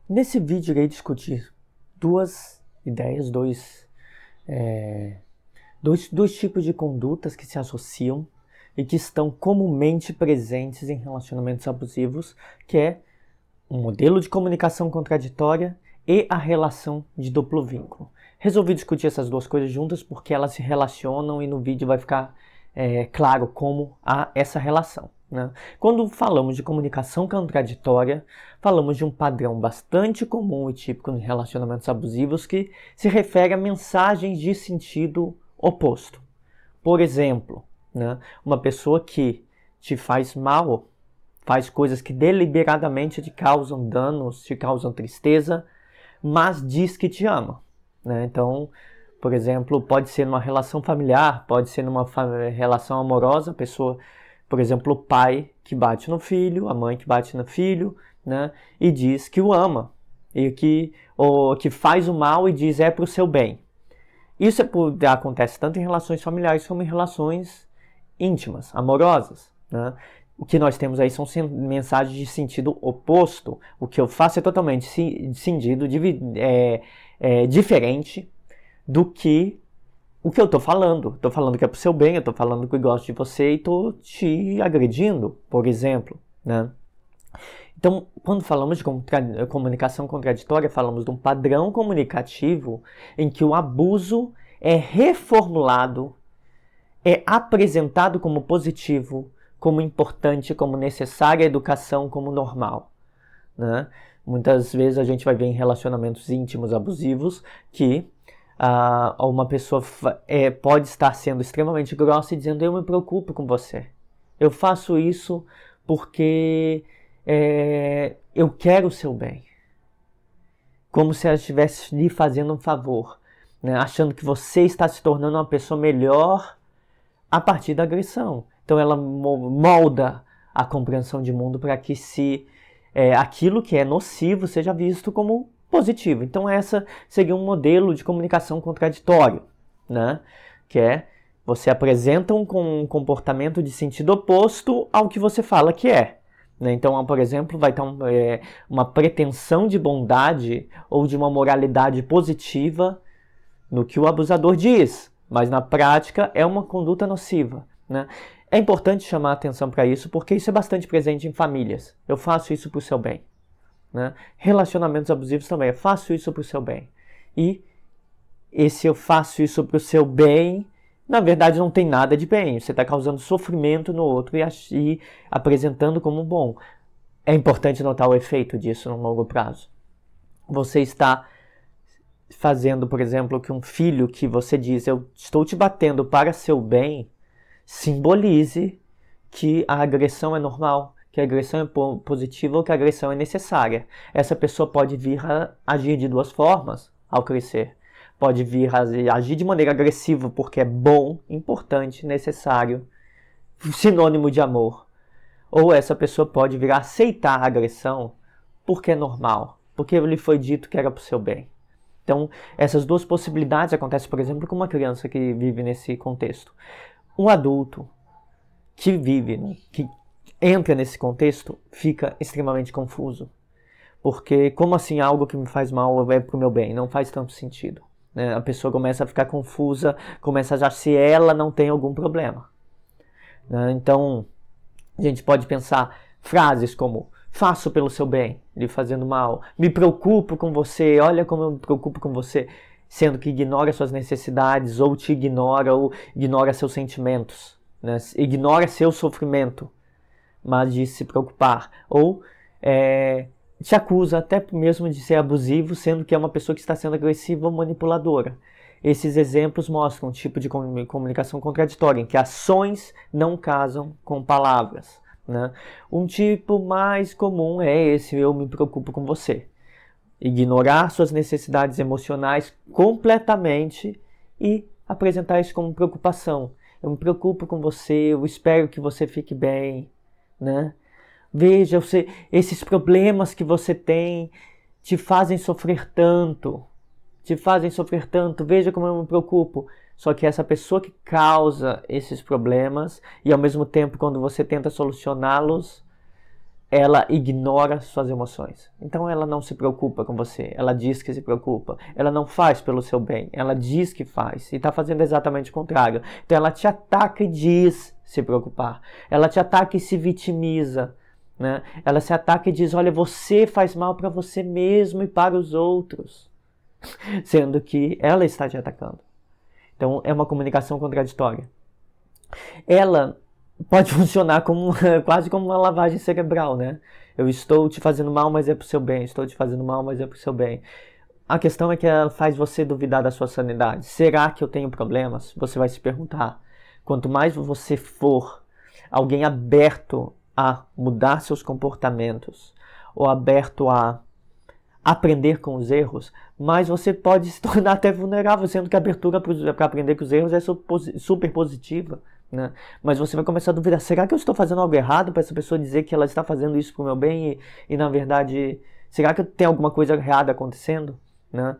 Nesse vídeo irei discutir duas ideias, dois tipos de condutas que se associam e que estão comumente presentes em relacionamentos abusivos, que é o modelo de comunicação contraditória e a relação de duplo vínculo. Resolvi discutir essas duas coisas juntas porque elas se relacionam e no vídeo vai ficar claro como há essa relação. Né? Quando falamos de comunicação contraditória, falamos de um padrão bastante comum e típico em relacionamentos abusivos que se refere a mensagens de sentido oposto. Por exemplo, né, uma pessoa que te faz mal, faz coisas que deliberadamente te causam danos, te causam tristeza, mas diz que te ama. Né? Então, por exemplo, pode ser numa relação familiar, pode ser numa relação amorosa, a pessoa, por exemplo, o pai que bate no filho, a mãe que bate no filho, né? E diz que o ama, e que faz o mal e diz é para o seu bem. Isso acontece tanto em relações familiares como em relações íntimas, amorosas. Né? O que nós temos aí são mensagens de sentido oposto. O que eu faço é totalmente diferente do que o que eu estou falando. Estou falando que é pro seu bem, eu estou falando que eu gosto de você e estou te agredindo, por exemplo. Né? Então, quando falamos de comunicação contraditória, falamos de um padrão comunicativo em que o abuso é reformulado, é apresentado como positivo, como importante, como necessária à educação, como normal. Né? Muitas vezes a gente vai ver em relacionamentos íntimos abusivos que uma pessoa pode estar sendo extremamente grossa e dizendo eu me preocupo com você. Eu faço isso porque eu quero o seu bem. Como se ela estivesse lhe fazendo um favor. Né? Achando que você está se tornando uma pessoa melhor a partir da agressão. Então ela molda a compreensão de mundo para que aquilo que é nocivo seja visto como positivo. Então essa seria um modelo de comunicação contraditório, né? Que é você apresenta um comportamento de sentido oposto ao que você fala que é. Né? Então, por exemplo, vai ter uma pretensão de bondade ou de uma moralidade positiva no que o abusador diz, mas na prática é uma conduta nociva. Né? É importante chamar a atenção para isso porque isso é bastante presente em famílias. Eu faço isso para o seu bem. Né? Relacionamentos abusivos também, eu faço isso para o seu bem. E esse eu faço isso para o seu bem, na verdade não tem nada de bem. Você está causando sofrimento no outro e apresentando como bom. É importante notar o efeito disso no longo prazo. Você está fazendo, por exemplo, que um filho que você diz eu estou te batendo para seu bem, simbolize que a agressão é normal, que a agressão é positiva ou que a agressão é necessária. Essa pessoa pode vir a agir de duas formas ao crescer. Pode vir a agir de maneira agressiva porque é bom, importante, necessário, sinônimo de amor. Ou essa pessoa pode vir a aceitar a agressão porque é normal, porque lhe foi dito que era para o seu bem. Então, essas duas possibilidades acontecem, por exemplo, com uma criança que vive nesse contexto. Um adulto que vive, que entra nesse contexto, fica extremamente confuso. Porque, como assim algo que me faz mal é pro meu bem? Não faz tanto sentido. Né? A pessoa começa a ficar confusa, começa a achar se ela não tem algum problema. Né? Então, a gente pode pensar frases como faço pelo seu bem, lhe fazendo mal, me preocupo com você, olha como eu me preocupo com você, sendo que ignora suas necessidades, ou te ignora, ou ignora seus sentimentos, né? Ignora seu sofrimento, mas de se preocupar, ou te acusa até mesmo de ser abusivo, sendo que é uma pessoa que está sendo agressiva ou manipuladora. Esses exemplos mostram um tipo de comunicação contraditória, em que ações não casam com palavras. Né? Um tipo mais comum é esse, eu me preocupo com você. Ignorar suas necessidades emocionais completamente e apresentar isso como preocupação. Eu me preocupo com você, eu espero que você fique bem. Né? Veja, esses problemas que você tem te fazem sofrer tanto. Veja como eu me preocupo. Só que essa pessoa que causa esses problemas e ao mesmo tempo quando você tenta solucioná-los, ela ignora suas emoções. Então ela não se preocupa com você, ela diz que se preocupa. Ela não faz pelo seu bem, ela diz que faz e está fazendo exatamente o contrário. Então ela te ataca e diz se preocupar. Ela te ataca e se vitimiza. Né? Ela se ataca e diz, olha, você faz mal para você mesmo e para os outros. Sendo que ela está te atacando. Então é uma comunicação contraditória. Ela pode funcionar como quase como uma lavagem cerebral, né? Eu estou te fazendo mal, mas é pro seu bem. Estou te fazendo mal, mas é pro seu bem. A questão é que ela faz você duvidar da sua sanidade. Será que eu tenho problemas? Você vai se perguntar. Quanto mais você for alguém aberto a mudar seus comportamentos ou aberto a aprender com os erros, mais você pode se tornar até vulnerável, sendo que a abertura para aprender com os erros é super positiva. Né? Mas você vai começar a duvidar, será que eu estou fazendo algo errado para essa pessoa dizer que ela está fazendo isso para o meu bem e na verdade, será que tem alguma coisa errada acontecendo? Né?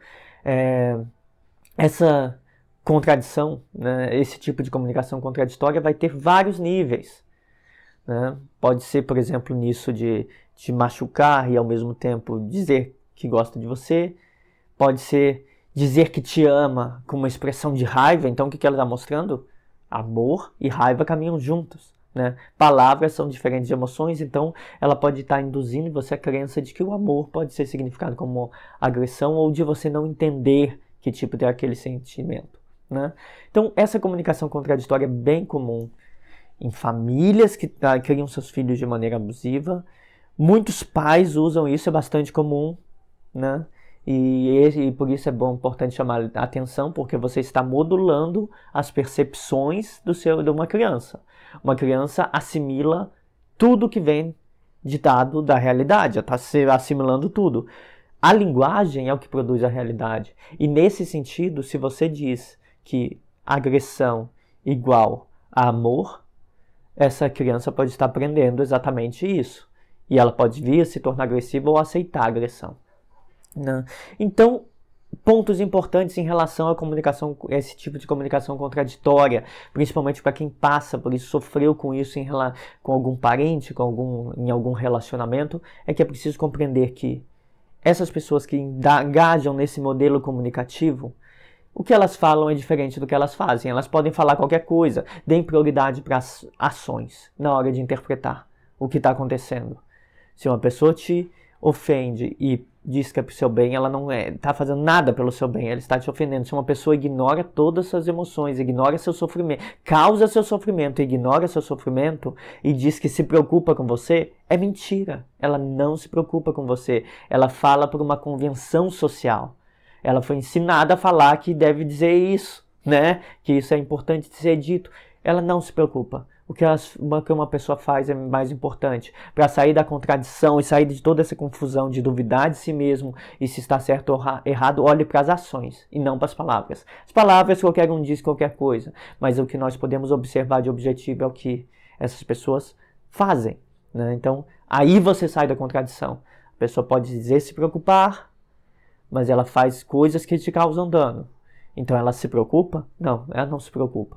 Essa contradição, né? Esse tipo de comunicação contraditória vai ter vários níveis. Né? Pode ser, por exemplo, nisso de te machucar e ao mesmo tempo dizer que gosta de você. Pode ser dizer que te ama com uma expressão de raiva. Então o que ela está mostrando? Amor e raiva caminham juntos. Né? Palavras são diferentes de emoções, então ela pode estar induzindo você a crença de que o amor pode ser significado como agressão ou de você não entender que tipo de aquele sentimento. Né? Então essa comunicação contraditória é bem comum em famílias que criam seus filhos de maneira abusiva. Muitos pais usam isso, é bastante comum. Né? E por isso é importante chamar a atenção, porque você está modulando as percepções de uma criança. Uma criança assimila tudo que vem ditado da realidade, está assimilando tudo. A linguagem é o que produz a realidade. E nesse sentido, se você diz que agressão igual a amor, essa criança pode estar aprendendo exatamente isso. E ela pode vir a se tornar agressiva ou aceitar a agressão. Né? Então, pontos importantes em relação à comunicação, esse tipo de comunicação contraditória, principalmente para quem passa por isso, sofreu com isso com algum parente, em algum relacionamento, é que é preciso compreender que essas pessoas que engajam nesse modelo comunicativo, o que elas falam é diferente do que elas fazem. Elas podem falar qualquer coisa, deem prioridade para as ações na hora de interpretar o que está acontecendo. Se uma pessoa te ofende e diz que é pro seu bem, ela não está fazendo nada pelo seu bem, ela está te ofendendo. Se uma pessoa ignora todas as suas emoções, ignora seu sofrimento, causa seu sofrimento, ignora seu sofrimento e diz que se preocupa com você, é mentira. Ela não se preocupa com você. Ela fala por uma convenção social. Ela foi ensinada a falar que deve dizer isso, né? Que isso é importante de ser dito. Ela não se preocupa. O que uma pessoa faz é mais importante. Para sair da contradição e sair de toda essa confusão de duvidar de si mesmo e se está certo ou errado, olhe para as ações e não para as palavras. As palavras, qualquer um diz qualquer coisa, mas o que nós podemos observar de objetivo é o que essas pessoas fazem. Né? Então, aí você sai da contradição. A pessoa pode dizer se preocupar, mas ela faz coisas que te causam dano. Então ela se preocupa? Não, ela não se preocupa.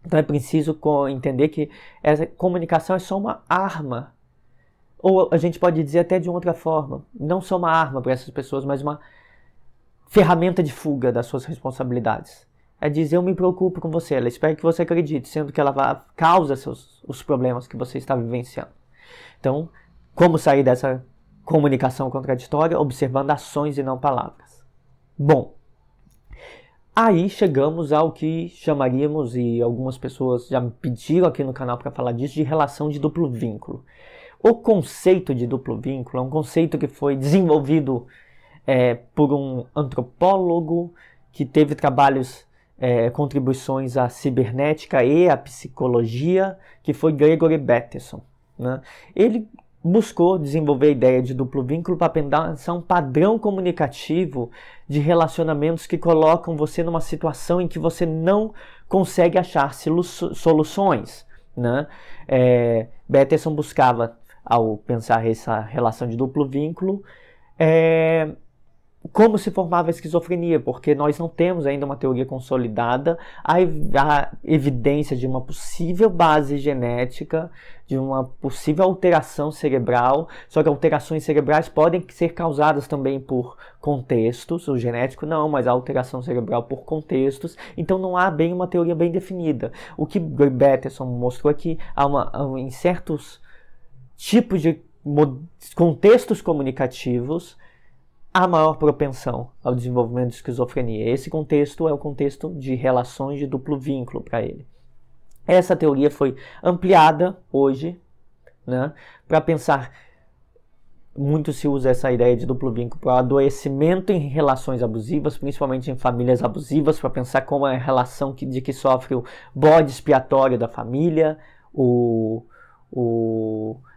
Então é preciso entender que essa comunicação é só uma arma. Ou a gente pode dizer até de outra forma, não só uma arma para essas pessoas, mas uma ferramenta de fuga das suas responsabilidades. É dizer, eu me preocupo com você, ela espera que você acredite, sendo que ela causa os problemas que você está vivenciando. Então, como sair dessa comunicação contraditória? Observando ações e não palavras. Bom, aí chegamos ao que chamaríamos, e algumas pessoas já me pediram aqui no canal para falar disso, de relação de duplo vínculo. O conceito de duplo vínculo é um conceito que foi desenvolvido por um antropólogo que teve contribuições à cibernética e à psicologia, que foi Gregory Bateson. Né? Ele buscou desenvolver a ideia de duplo vínculo para pensar um padrão comunicativo de relacionamentos que colocam você numa situação em que você não consegue achar soluções. Né? Bateson buscava, ao pensar essa relação de duplo vínculo, como se formava a esquizofrenia, porque nós não temos ainda uma teoria consolidada, a evidência de uma possível base genética, de uma possível alteração cerebral, só que alterações cerebrais podem ser causadas também por contextos, o genético não, mas a alteração cerebral por contextos, então não há bem uma teoria bem definida. O que Bateson mostrou aqui, em certos tipos de contextos comunicativos, a maior propensão ao desenvolvimento de esquizofrenia. Esse contexto é o contexto de relações de duplo vínculo para ele. Essa teoria foi ampliada hoje, né, para pensar. Muito se usa essa ideia de duplo vínculo para adoecimento em relações abusivas, principalmente em famílias abusivas, para pensar como é a relação de que sofre o bode expiatório da família,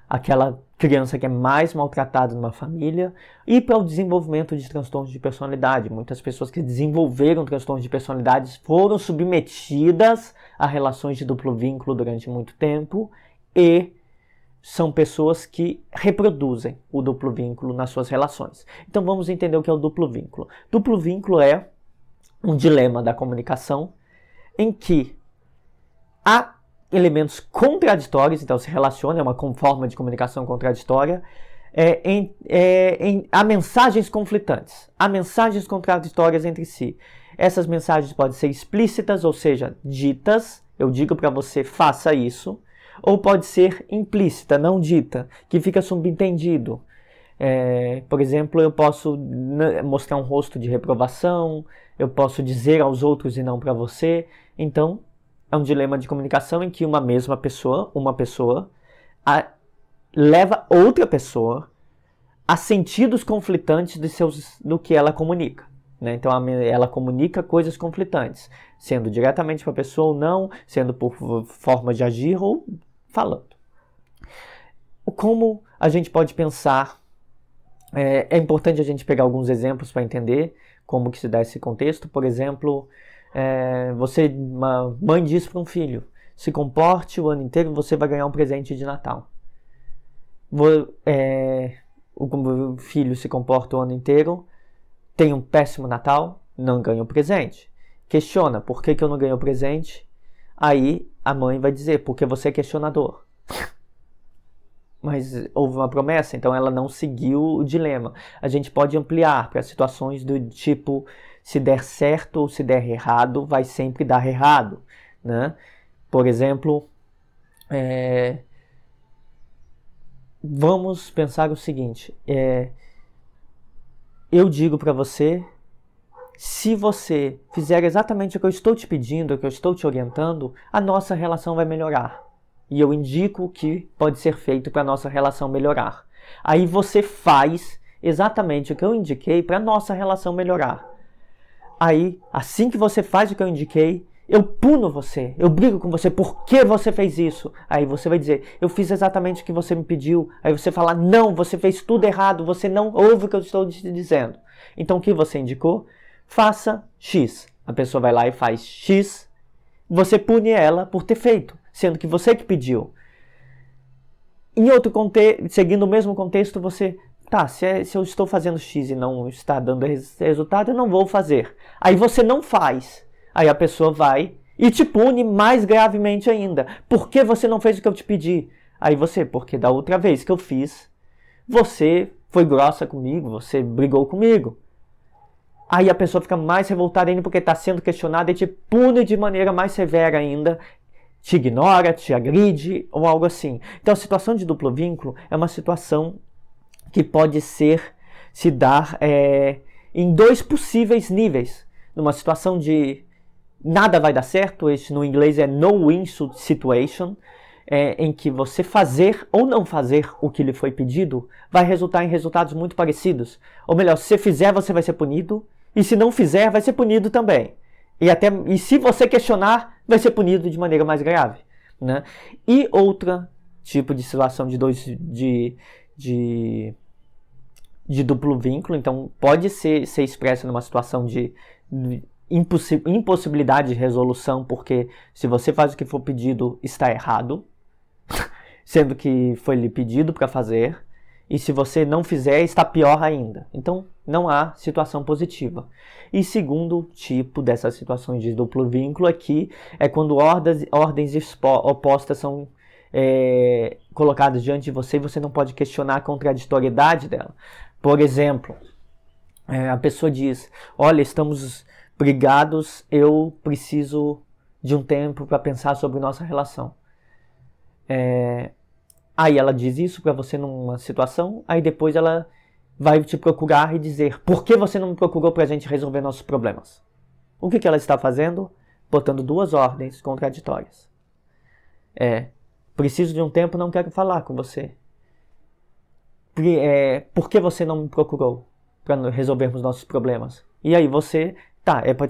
aquela criança que é mais maltratada numa família, e para o desenvolvimento de transtornos de personalidade. Muitas pessoas que desenvolveram transtornos de personalidade foram submetidas a relações de duplo vínculo durante muito tempo e são pessoas que reproduzem o duplo vínculo nas suas relações. Então vamos entender o que é o duplo vínculo. Duplo vínculo é um dilema da comunicação em que há elementos contraditórios, então se relaciona, é uma forma de comunicação contraditória, há mensagens conflitantes, há mensagens contraditórias entre si. Essas mensagens podem ser explícitas, ou seja, ditas, eu digo para você, faça isso, ou pode ser implícita, não dita, que fica subentendido. Por exemplo, eu posso mostrar um rosto de reprovação, eu posso dizer aos outros e não para você. Então, é um dilema de comunicação em que uma pessoa leva outra pessoa a sentidos conflitantes do que ela comunica. Né? Então ela comunica coisas conflitantes, sendo diretamente para a pessoa ou não, sendo por forma de agir ou falando. Como a gente pode pensar, é importante a gente pegar alguns exemplos para entender como que se dá esse contexto. Por exemplo, uma mãe diz para um filho, se comporte o ano inteiro, você vai ganhar um presente de Natal. O filho se comporta o ano inteiro, tem um péssimo Natal, não ganha o presente. Questiona, por que eu não ganho o presente? Aí a mãe vai dizer, porque você é questionador. Mas houve uma promessa, então ela não seguiu o dilema. A gente pode ampliar para situações do tipo, se der certo ou se der errado, vai sempre dar errado. Né? Por exemplo, vamos pensar o seguinte, eu digo para você, se você fizer exatamente o que eu estou te pedindo, o que eu estou te orientando, a nossa relação vai melhorar. E eu indico o que pode ser feito para a nossa relação melhorar. Aí você faz exatamente o que eu indiquei para a nossa relação melhorar. Aí, assim que você faz o que eu indiquei, eu puno você, eu brigo com você, por que você fez isso? Aí você vai dizer, eu fiz exatamente o que você me pediu. Aí você fala, não, você fez tudo errado, você não ouve o que eu estou te dizendo. Então o que você indicou? Faça X. A pessoa vai lá e faz X, você pune ela por ter feito, sendo que você que pediu. Em outro contexto, seguindo o mesmo contexto, você... Tá, se eu estou fazendo X e não está dando resultado, eu não vou fazer. Aí você não faz. Aí a pessoa vai e te pune mais gravemente ainda. Por que você não fez o que eu te pedi? Aí você, porque da outra vez que eu fiz, você foi grossa comigo, você brigou comigo. Aí a pessoa fica mais revoltada ainda porque está sendo questionada e te pune de maneira mais severa ainda. Te ignora, te agride ou algo assim. Então a situação de duplo vínculo é uma situação que pode se dar em dois possíveis níveis. Numa situação de nada vai dar certo, esse no inglês é no-win situation, em que você fazer ou não fazer o que lhe foi pedido vai resultar em resultados muito parecidos. Ou melhor, se você fizer, você vai ser punido, e se não fizer, vai ser punido também. E se você questionar, vai ser punido de maneira mais grave. Né? E outro tipo de situação de duplo vínculo, então pode ser expresso numa situação de impossibilidade de resolução, porque se você faz o que for pedido, está errado, sendo que foi lhe pedido para fazer, E se você não fizer, está pior ainda. Então, não há situação positiva. E segundo tipo dessas situações de duplo vínculo aqui é quando ordens opostas são colocadas diante de você e você não pode questionar a contraditoriedade dela. Por exemplo, a pessoa diz, olha, estamos brigados, eu preciso de um tempo para pensar sobre nossa relação. Aí ela diz isso para você numa situação, aí depois ela vai te procurar e dizer, por que você não me procurou para a gente resolver nossos problemas? O que ela está fazendo? Botando duas ordens contraditórias. Preciso de um tempo, não quero falar com você. Por que você não me procurou para resolvermos nossos problemas? E aí você, é para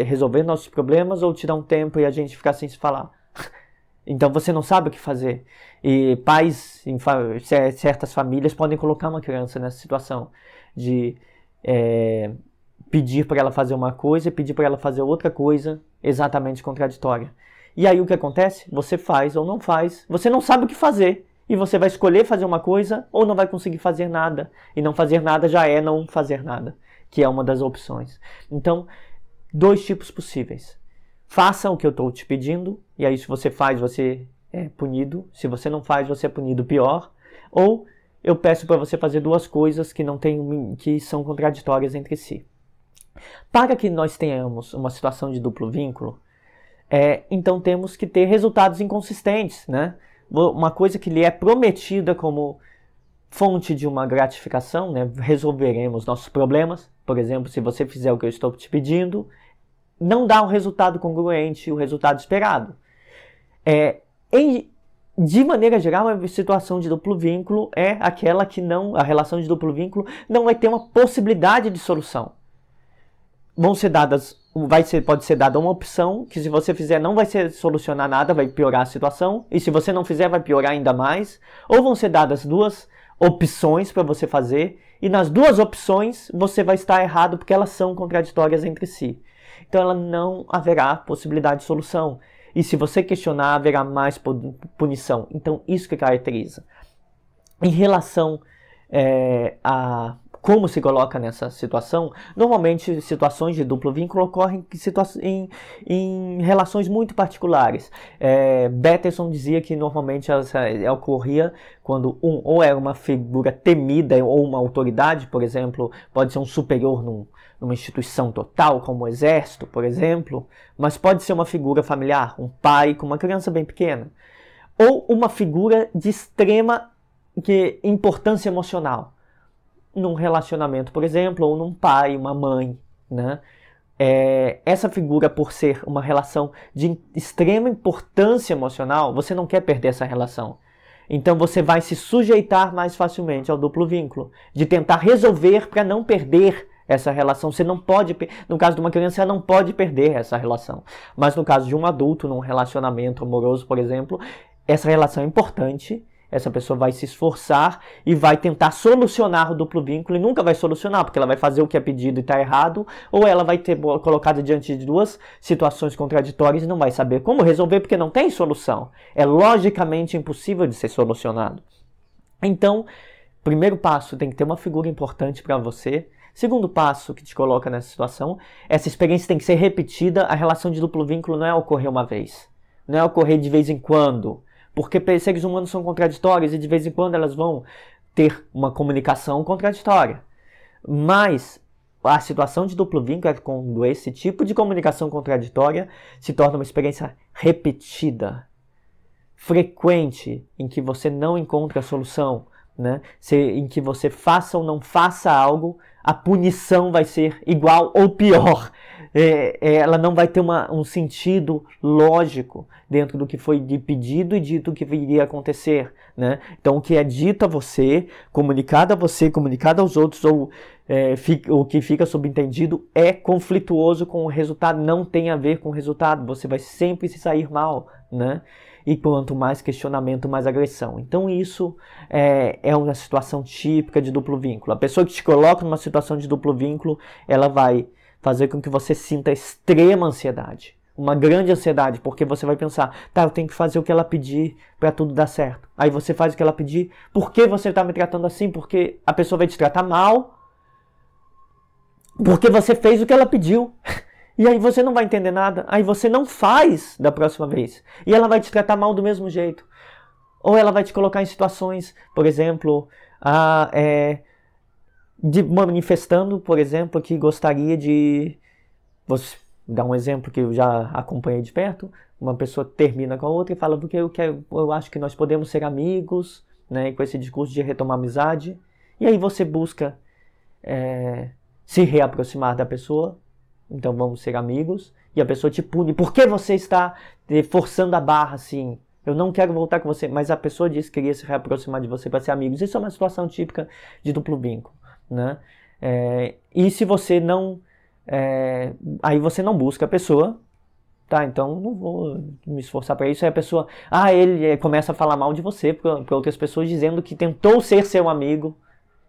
resolver nossos problemas ou te dar um tempo e a gente ficar sem se falar? Então você não sabe o que fazer. E pais em certas famílias podem colocar uma criança nessa situação de pedir para ela fazer uma coisa e pedir para ela fazer outra coisa exatamente contraditória. E aí o que acontece? Você faz ou não faz. Você não sabe o que fazer. E você vai escolher fazer uma coisa ou não vai conseguir fazer nada. E não fazer nada já é não fazer nada, que é uma das opções. Então, dois tipos possíveis. Faça o que eu estou te pedindo, e aí se você faz, você é punido. Se você não faz, você é punido pior. Ou eu peço para você fazer duas coisas que são contraditórias entre si. Para que nós tenhamos uma situação de duplo vínculo, então temos que ter resultados inconsistentes, né? Uma coisa que lhe é prometida como fonte de uma gratificação, né? Resolveremos nossos problemas. Por exemplo, se você fizer o que eu estou te pedindo, não dá um resultado congruente, o resultado esperado. De maneira geral, a situação de duplo vínculo é aquela que a relação de duplo vínculo não vai ter uma possibilidade de solução. Pode ser dada uma opção que se você fizer não vai solucionar nada, vai piorar a situação, e se você não fizer vai piorar ainda mais, ou vão ser dadas duas opções para você fazer, e nas duas opções você vai estar errado porque elas são contraditórias entre si. Então ela não haverá possibilidade de solução. E se você questionar, haverá mais punição. Então isso que caracteriza. Em relação a como se coloca nessa situação, normalmente situações de duplo vínculo ocorrem em relações muito particulares. Bateson dizia que normalmente ocorria quando ou era uma figura temida ou uma autoridade, por exemplo, pode ser um superior numa instituição total, como o exército, por exemplo, mas pode ser uma figura familiar, um pai com uma criança bem pequena, ou uma figura de extrema importância emocional, num relacionamento, por exemplo, ou num pai, uma mãe, né? Essa figura, por ser uma relação de extrema importância emocional, você não quer perder essa relação. Então você vai se sujeitar mais facilmente ao duplo vínculo, de tentar resolver para não perder essa relação. Você não pode, no caso de uma criança, ela não pode perder essa relação. Mas no caso de um adulto, num relacionamento amoroso, por exemplo, essa relação é importante. Essa pessoa vai se esforçar e vai tentar solucionar o duplo vínculo e nunca vai solucionar, porque ela vai fazer o que é pedido e está errado, ou ela vai ter colocado diante de duas situações contraditórias e não vai saber como resolver porque não tem solução. É logicamente impossível de ser solucionado. Então, primeiro passo, tem que ter uma figura importante para você. Segundo passo que te coloca nessa situação, essa experiência tem que ser repetida. A relação de duplo vínculo não é ocorrer uma vez, não é ocorrer de vez em quando. Porque seres humanos são contraditórios e de vez em quando elas vão ter uma comunicação contraditória. Mas a situação de duplo vínculo é quando esse tipo de comunicação contraditória se torna uma experiência repetida, frequente, em que você não encontra a solução, né? Em que você faça ou não faça algo, a punição vai ser igual ou pior. Ela não vai ter um sentido lógico dentro do que foi pedido e dito que iria acontecer, né? Então o que é dito a você, comunicado aos outros, ou o que fica subentendido é conflituoso com o resultado, não tem a ver com o resultado, você vai sempre se sair mal, né? E quanto mais questionamento, mais agressão. Então isso é uma situação típica de duplo vínculo. A pessoa que te coloca numa situação de duplo vínculo, ela vai fazer com que você sinta extrema ansiedade. uma grande ansiedade, porque você vai pensar, tá, eu tenho que fazer o que ela pedir para tudo dar certo. Aí você faz o que ela pedir, por que você tá me tratando assim? Porque a pessoa vai te tratar mal, porque você fez o que ela pediu. E aí você não vai entender nada, aí você não faz da próxima vez. E ela vai te tratar mal do mesmo jeito. Ou ela vai te colocar em situações, por exemplo, de manifestando, por exemplo, que gostaria de... Vou dar um exemplo que eu já acompanhei de perto. Uma pessoa termina com a outra e fala, porque eu acho que nós podemos ser amigos, né, com esse discurso de retomar amizade. E aí você busca se reaproximar da pessoa, então vamos ser amigos, e a pessoa te pune. Por que você está forçando a barra assim? Eu não quero voltar com você, mas a pessoa disse que queria se reaproximar de você para ser amigos. Isso é uma situação típica de duplo vínculo, né? E se você não... aí você não busca a pessoa, tá? Então não vou me esforçar para isso. Aí a pessoa... ele começa a falar mal de você para outras pessoas, dizendo que tentou ser seu amigo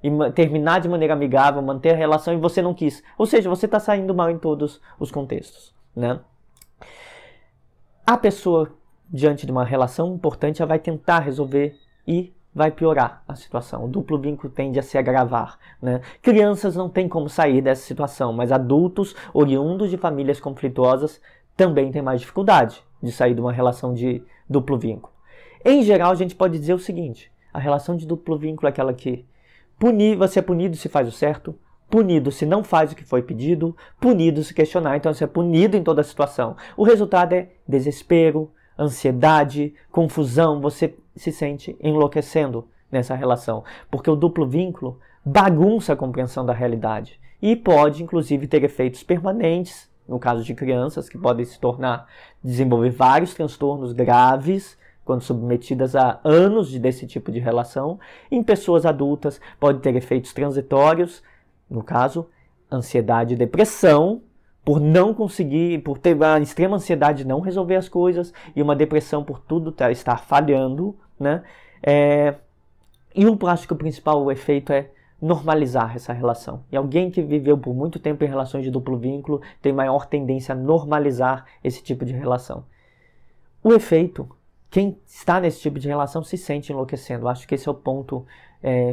e terminar de maneira amigável, manter a relação, e você não quis. Ou seja, você está saindo mal em todos os contextos, né? A pessoa, diante de uma relação importante, ela vai tentar resolver e vai piorar a situação. O duplo vínculo tende a se agravar, né? Crianças não têm como sair dessa situação, mas adultos oriundos de famílias conflituosas também têm mais dificuldade de sair de uma relação de duplo vínculo. Em geral, a gente pode dizer o seguinte: a relação de duplo vínculo é aquela que você é punido se faz o certo, punido se não faz o que foi pedido, punido se questionar, então você é punido em toda a situação. O resultado é desespero, ansiedade, confusão, você se sente enlouquecendo nessa relação, porque o duplo vínculo bagunça a compreensão da realidade e pode, inclusive, ter efeitos permanentes, no caso de crianças, que podem desenvolver vários transtornos graves, quando submetidas a anos desse tipo de relação. Em pessoas adultas pode ter efeitos transitórios, no caso, ansiedade e depressão, por não conseguir, por ter uma extrema ansiedade de não resolver as coisas, e uma depressão por tudo estar falhando, né? E eu acho que o principal efeito é normalizar essa relação. E alguém que viveu por muito tempo em relações de duplo vínculo tem maior tendência a normalizar esse tipo de relação. O efeito, quem está nesse tipo de relação se sente enlouquecendo. Acho que esse é o ponto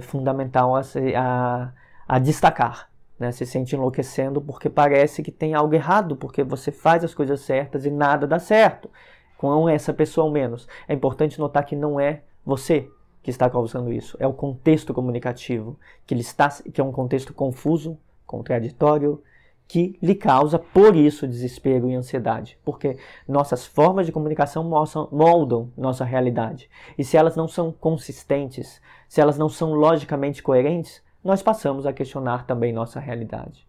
fundamental a destacar, né? Se sente enlouquecendo porque parece que tem algo errado, porque você faz as coisas certas e nada dá certo. Com essa pessoa ao menos. É importante notar que não é você que está causando isso. É o contexto comunicativo, que é um contexto confuso, contraditório, que lhe causa, por isso, desespero e ansiedade. Porque nossas formas de comunicação moldam nossa realidade. E se elas não são consistentes, se elas não são logicamente coerentes, nós passamos a questionar também nossa realidade.